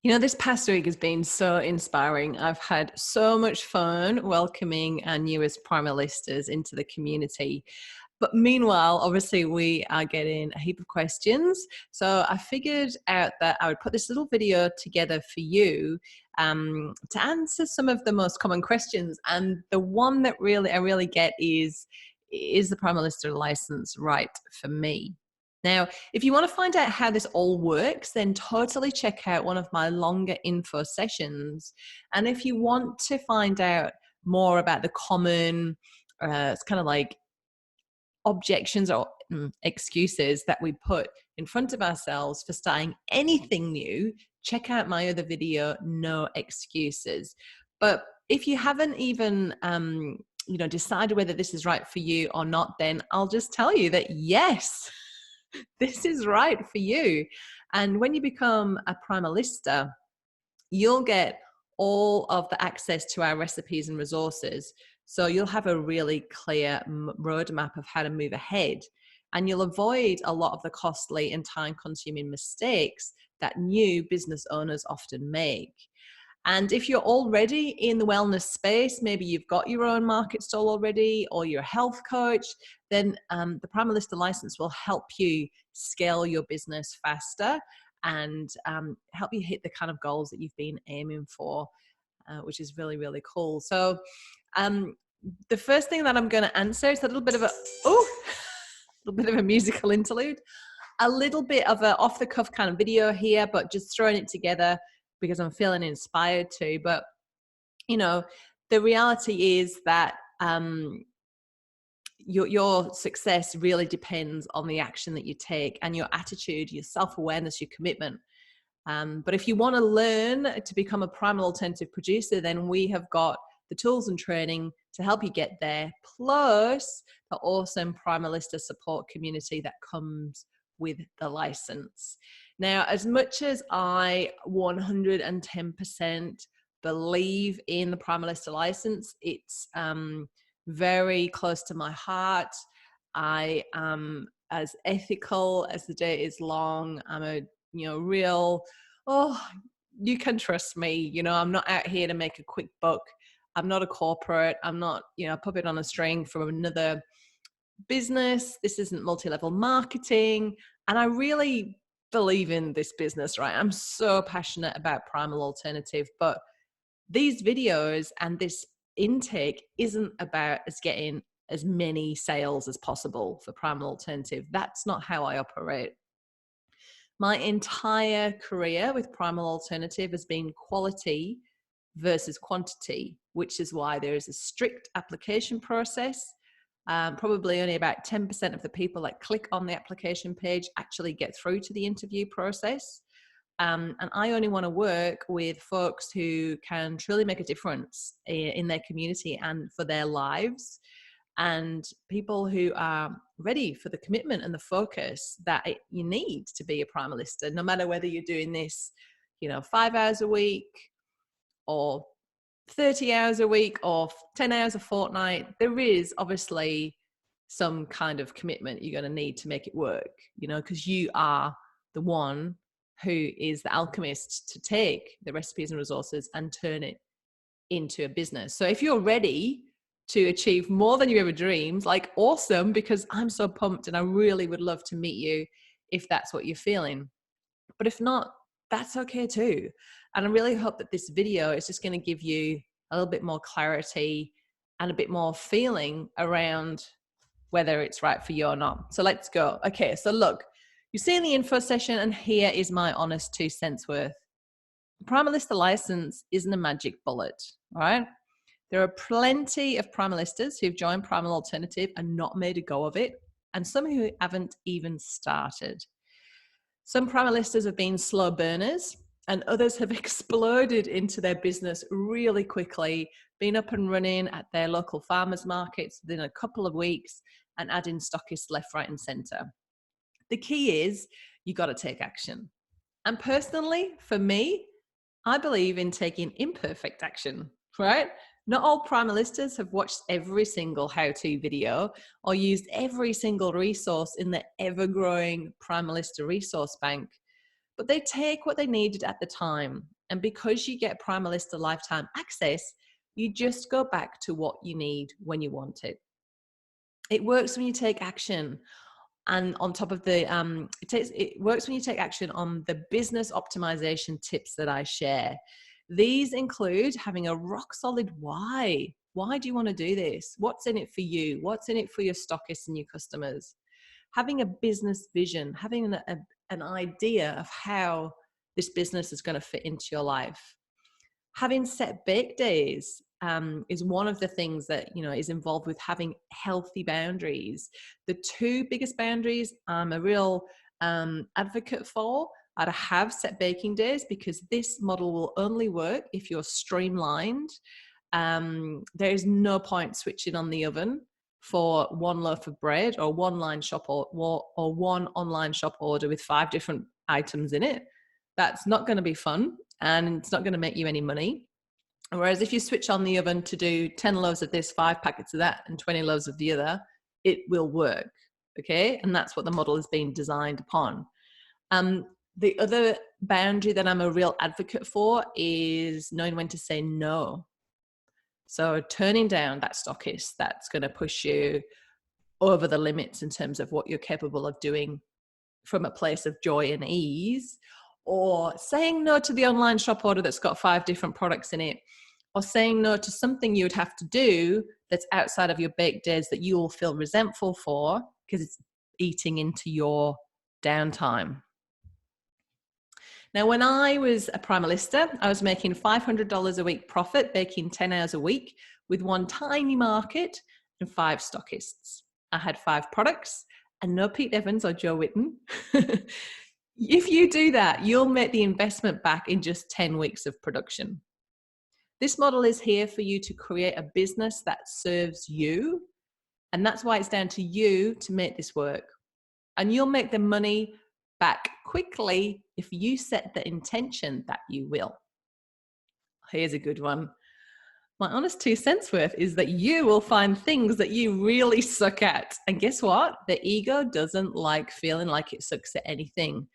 You know, this past week has been so inspiring. I've had so much fun welcoming our newest Primalistas into the community. But meanwhile, obviously, we are getting a heap of questions. So I figured out that I would put this little video together for you to answer some of the most common questions. And the one that I really get is the Primalista license right for me? Now, if you want to find out how this all works, then totally check out one of my longer info sessions. And if you want to find out more about the common, it's kind of like objections or excuses that we put in front of ourselves for starting anything new, check out my other video, No Excuses. But if you haven't even decided whether this is right for you or not, then I'll just tell you that yes, this is right for you. And when you become a Primalista, you'll get all of the access to our recipes and resources. So you'll have a really clear roadmap of how to move ahead. And you'll avoid a lot of the costly and time-consuming mistakes that new business owners often make. And if you're already in the wellness space, maybe you've got your own market stall already, or you're a health coach, then the Primalista license will help you scale your business faster and help you hit the kind of goals that you've been aiming for, which is really, really cool. So the first thing that I'm going to answer is a little bit of a musical interlude, a little bit of an off-the-cuff kind of video here, but just throwing it together because I'm feeling inspired to. But, you know, the reality is that your success really depends on the action that you take and your attitude, your self-awareness, your commitment. But if you want to learn to become a primal alternative producer, then we have got the tools and training to help you get there, plus the awesome Primalista support community that comes with the license. Now, as much as I 110% believe in the Primalista license, it's very close to my heart. I am as ethical as the day is long. I'm a real, you can trust me. I'm not out here to make a quick buck. I'm not a corporate. I'm not, a puppet on a string from another business. This isn't multi-level marketing. And I really believe in this business, right? I'm so passionate about Primal Alternative, but these videos and this intake isn't about us getting as many sales as possible for Primal Alternative. That's not how I operate. My entire career with Primal Alternative has been quality versus quantity, which is why there is a strict application process. Probably only about 10% of the people that click on the application page actually get through to the interview process. And I only want to work with folks who can truly make a difference in their community and for their lives, and people who are ready for the commitment and the focus that you need to be a Primalista, no matter whether you're doing this, 5 hours a week or 30 hours a week or 10 hours a fortnight. There is obviously some kind of commitment you're going to need to make it work, because you are the one who is the alchemist to take the recipes and resources and turn it into a business. So if you're ready to achieve more than you ever dreamed, like, awesome, because I'm so pumped and I really would love to meet you if that's what you're feeling. But if not, that's okay too. And I really hope that this video is just going to give you a little bit more clarity and a bit more feeling around whether it's right for you or not. So let's go. Okay, so look, you see in the info session, and here is my honest 2 cents worth. The Primalista license isn't a magic bullet, all right? There are plenty of Primalistas who've joined Primal Alternative and not made a go of it, and some who haven't even started. Some Primalistas have been slow burners, and others have exploded into their business really quickly, been up and running at their local farmers markets within a couple of weeks and adding stockists left, right, and center. The key is you got to take action. And personally, for me, I believe in taking imperfect action, right? Not all Primalistas have watched every single how-to video or used every single resource in the ever-growing Primalista resource bank. but they take what they needed at the time. And because you get Primalista lifetime access, you just go back to what you need when you want it. It works when you take action. And on top of the, it works when you take action on the business optimization tips that I share. These include having a rock solid why. Why do you want to do this? What's in it for you? What's in it for your stockists and your customers? Having a business vision, having an idea of how this business is going to fit into your life. Having set bake days is one of the things that, you know, is involved with having healthy boundaries. The two biggest boundaries I'm a real advocate for are to have set baking days, because this model will only work if you're streamlined. There is no point switching on the oven for one loaf of bread or one line shop or one online shop order with 5 different items in it. That's not going to be fun, and it's not going to make you any money. Whereas if you switch on the oven to do 10 loaves of this, 5 packets of that, and 20 loaves of the other, it will work. Okay. And that's what the model is being designed upon. The other boundary that I'm a real advocate for is knowing when to say no. So turning down that stockist that's going to push you over the limits in terms of what you're capable of doing from a place of joy and ease, or saying no to the online shop order that's got 5 different products in it, or saying no to something you would have to do that's outside of your bake days that you will feel resentful for because it's eating into your downtime. Now, when I was a Primalista, I was making $500 a week profit, baking 10 hours a week with one tiny market and 5 stockists. I had 5 products and no Pete Evans or Joe Witten. If you do that, you'll make the investment back in just 10 weeks of production. This model is here for you to create a business that serves you. And that's why it's down to you to make this work. And you'll make the money back quickly if you set the intention that you will. Here's a good one. My honest 2 cents worth is that you will find things that you really suck at. And guess what? The ego doesn't like feeling like it sucks at anything.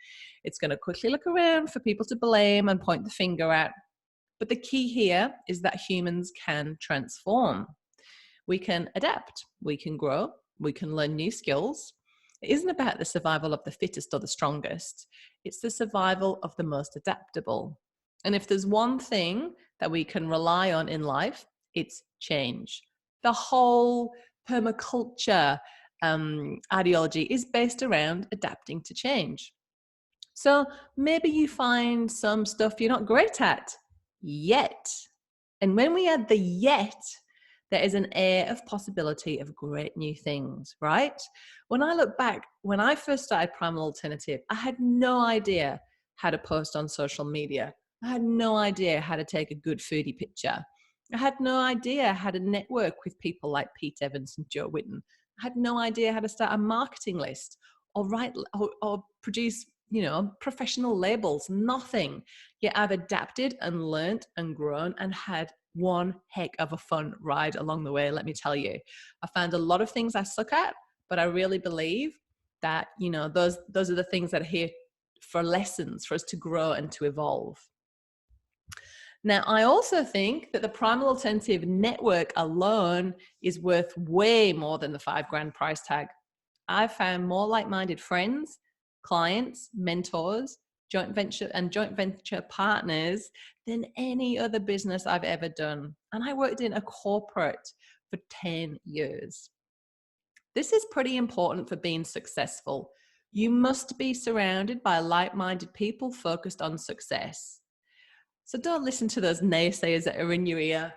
It's going to quickly look around for people to blame and point the finger at. But the key here is that humans can transform. We can adapt, we can grow, we can learn new skills. It isn't about the survival of the fittest or the strongest. It's the survival of the most adaptable. And if there's one thing that we can rely on in life, it's change. The whole permaculture ideology is based around adapting to change. So maybe you find some stuff you're not great at yet. And when we add the yet, there is an air of possibility of great new things, right? When I look back, when I first started Primal Alternative, I had no idea how to post on social media. I had no idea how to take a good foodie picture. I had no idea how to network with people like Pete Evans and Joe Witten. I had no idea how to start a marketing list or write or produce, professional labels, nothing. Yet I've adapted and learned and grown and had one heck of a fun ride along the way, let me tell you. I found a lot of things I suck at, but I really believe that, those are the things that are here for lessons, for us to grow and to evolve. Now, I also think that the Primal Alternative network alone is worth way more than the $5,000 price tag. I've found more like-minded friends, clients, mentors, joint venture partners than any other business I've ever done. And I worked in a corporate for 10 years. This is pretty important for being successful. You must be surrounded by like-minded people focused on success. So don't listen to those naysayers that are in your ear,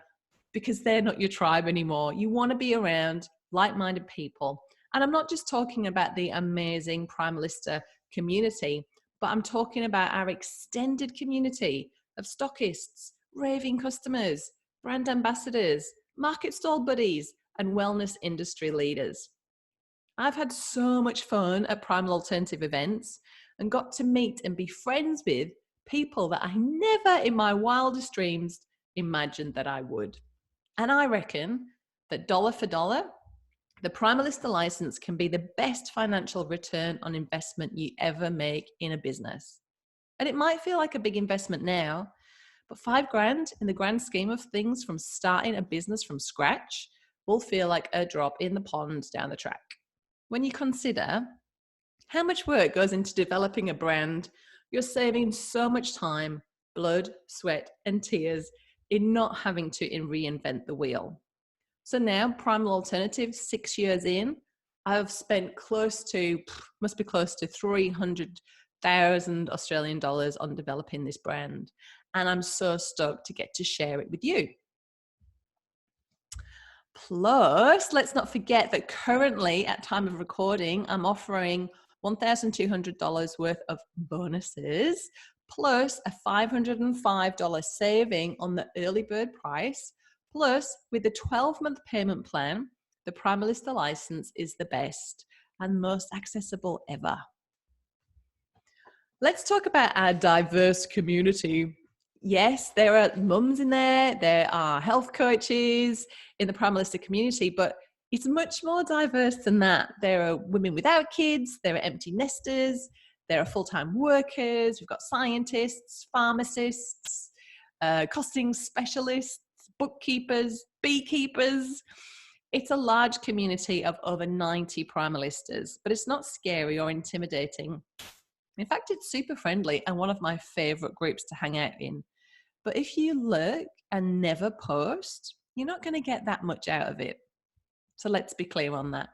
because they're not your tribe anymore. You want to be around like-minded people. And I'm not just talking about the amazing Primalista community, but I'm talking about our extended community of stockists, raving customers, brand ambassadors, market stall buddies, and wellness industry leaders. I've had so much fun at Primal Alternative events and got to meet and be friends with people that I never in my wildest dreams imagined that I would. And I reckon that dollar for dollar, the Primalista license can be the best financial return on investment you ever make in a business. And it might feel like a big investment now, but 5 grand in the grand scheme of things from starting a business from scratch will feel like a drop in the pond down the track. When you consider how much work goes into developing a brand, you're saving so much time, blood, sweat, and tears in not having to reinvent the wheel. So now, Primal Alternative, 6 years in, I've spent must be close to 300,000 Australian dollars on developing this brand. And I'm so stoked to get to share it with you. Plus, let's not forget that currently, at time of recording, I'm offering $1,200 worth of bonuses, plus a $505 saving on the early bird price. Plus, with the 12-month payment plan, the Primalista license is the best and most accessible ever. Let's talk about our diverse community. Yes, there are mums in there are health coaches in the Primalista community, but it's much more diverse than that. There are women without kids, there are empty nesters, there are full-time workers, we've got scientists, pharmacists, costing specialists, bookkeepers, beekeepers. It's a large community of over 90 Primalistas, but it's not scary or intimidating. In fact, it's super friendly and one of my favorite groups to hang out in. But if you look and never post, you're not going to get that much out of it. So let's be clear on that.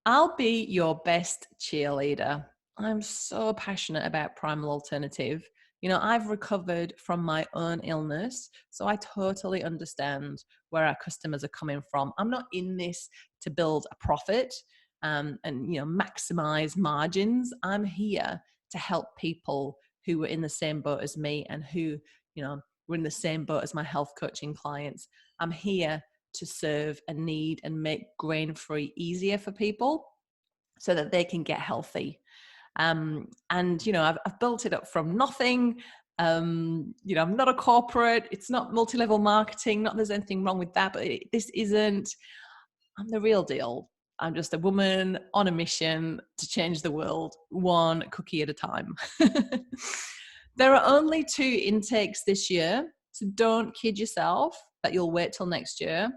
I'll be your best cheerleader. I'm so passionate about Primal Alternative. You know, I've recovered from my own illness, so I totally understand where our customers are coming from. I'm not in this to build a profit and maximize margins. I'm here to help people who were in the same boat as me and who were in the same boat as my health coaching clients. I'm here to serve a need and make grain-free easier for people so that they can get healthy. I've built it up from nothing. I'm not a corporate. It's not multi-level marketing. Not there's anything wrong with that, but I'm the real deal. I'm just a woman on a mission to change the world, one cookie at a time. There are only 2 intakes this year, so don't kid yourself that you'll wait till next year.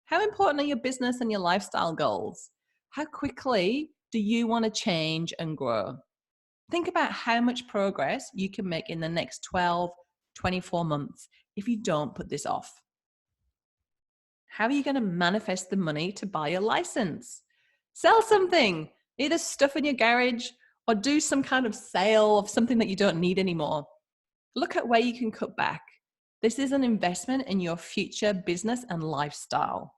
How important are your business and your lifestyle goals? How quickly do you want to change and grow? Think about how much progress you can make in the next 12, 24 months if you don't put this off. How are you going to manifest the money to buy a license? Sell something, either stuff in your garage or do some kind of sale of something that you don't need anymore. Look at where you can cut back. This is an investment in your future business and lifestyle.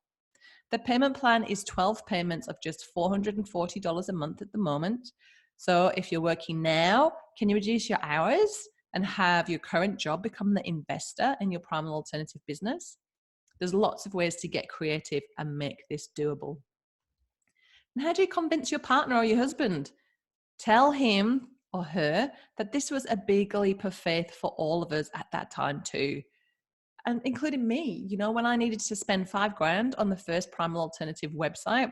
The payment plan is 12 payments of just $440 a month at the moment. So if you're working now, can you reduce your hours and have your current job become the investor in your Primal Alternative business? There's lots of ways to get creative and make this doable. And how do you convince your partner or your husband? Tell him or her that this was a big leap of faith for all of us at that time too. And including me, when I needed to spend 5 grand on the first Primal Alternative website,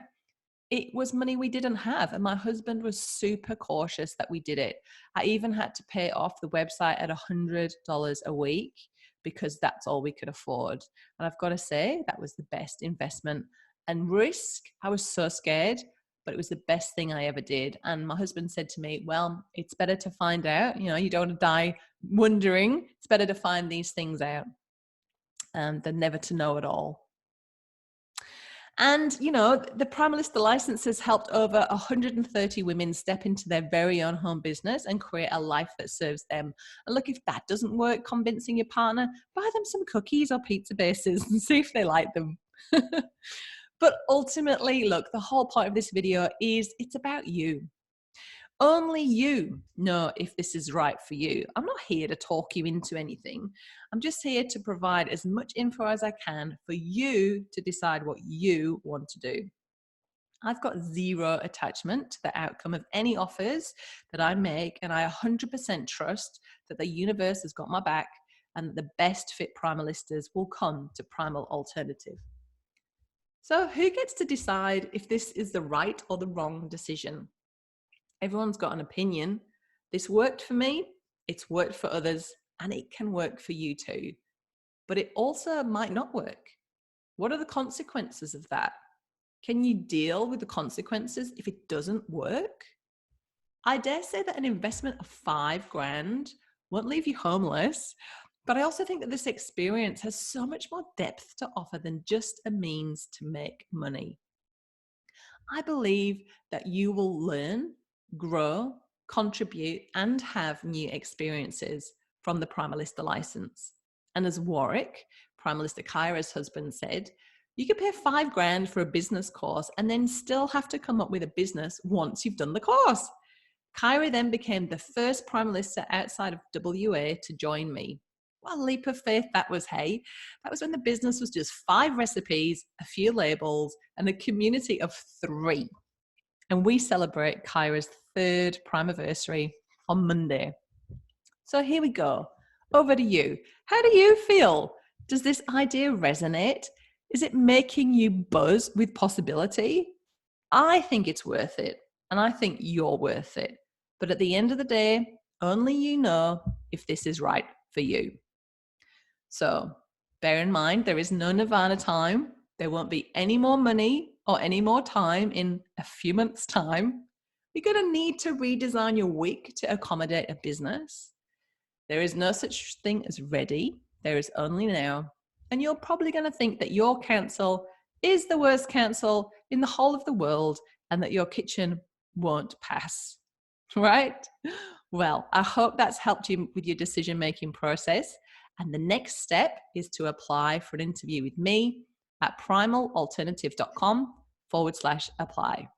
it was money we didn't have. And my husband was super cautious that we did it. I even had to pay off the website at $100 a week because that's all we could afford. And I've got to say, that was the best investment and risk. I was so scared, but it was the best thing I ever did. And my husband said to me, well, it's better to find out, you don't want to die wondering. It's better to find these things out than never to know at all. And, the Primalista license has helped over 130 women step into their very own home business and create a life that serves them. And look, if that doesn't work convincing your partner, buy them some cookies or pizza bases and see if they like them. But ultimately, look, the whole point of this video is it's about you. Only you know if this is right for you. I'm not here to talk you into anything. I'm just here to provide as much info as I can for you to decide what you want to do. I've got zero attachment to the outcome of any offers that I make, and I 100% trust that the universe has got my back and that the best fit Primalistas will come to Primal Alternative. So who gets to decide if this is the right or the wrong decision? Everyone's got an opinion. This worked for me. It's worked for others and it can work for you too. But it also might not work. What are the consequences of that? Can you deal with the consequences if it doesn't work? I dare say that an investment of $5,000 won't leave you homeless, but I also think that this experience has so much more depth to offer than just a means to make money. I believe that you will learn, grow, contribute, and have new experiences from the Primalista license. And as Warwick, Primalista Kyra's husband, said, you could pay $5,000 for a business course and then still have to come up with a business once you've done the course. Kyra then became the first Primalista outside of WA to join me. What a leap of faith that was, hey? That was when the business was just 5 recipes, a few labels, and a community of 3. And we celebrate Kyra's 3rd Primiversary on Monday. So here we go. Over to you. How do you feel? Does this idea resonate? Is it making you buzz with possibility? I think it's worth it, and I think you're worth it. But at the end of the day, only you know if this is right for you. So bear in mind, there is no Nirvana time. There won't be any more money or any more time in a few months' time. You're going to need to redesign your week to accommodate a business. There is no such thing as ready. There is only now. And you're probably going to think that your council is the worst council in the whole of the world and that your kitchen won't pass, right? Well, I hope that's helped you with your decision-making process. And the next step is to apply for an interview with me at primalalternative.com/apply.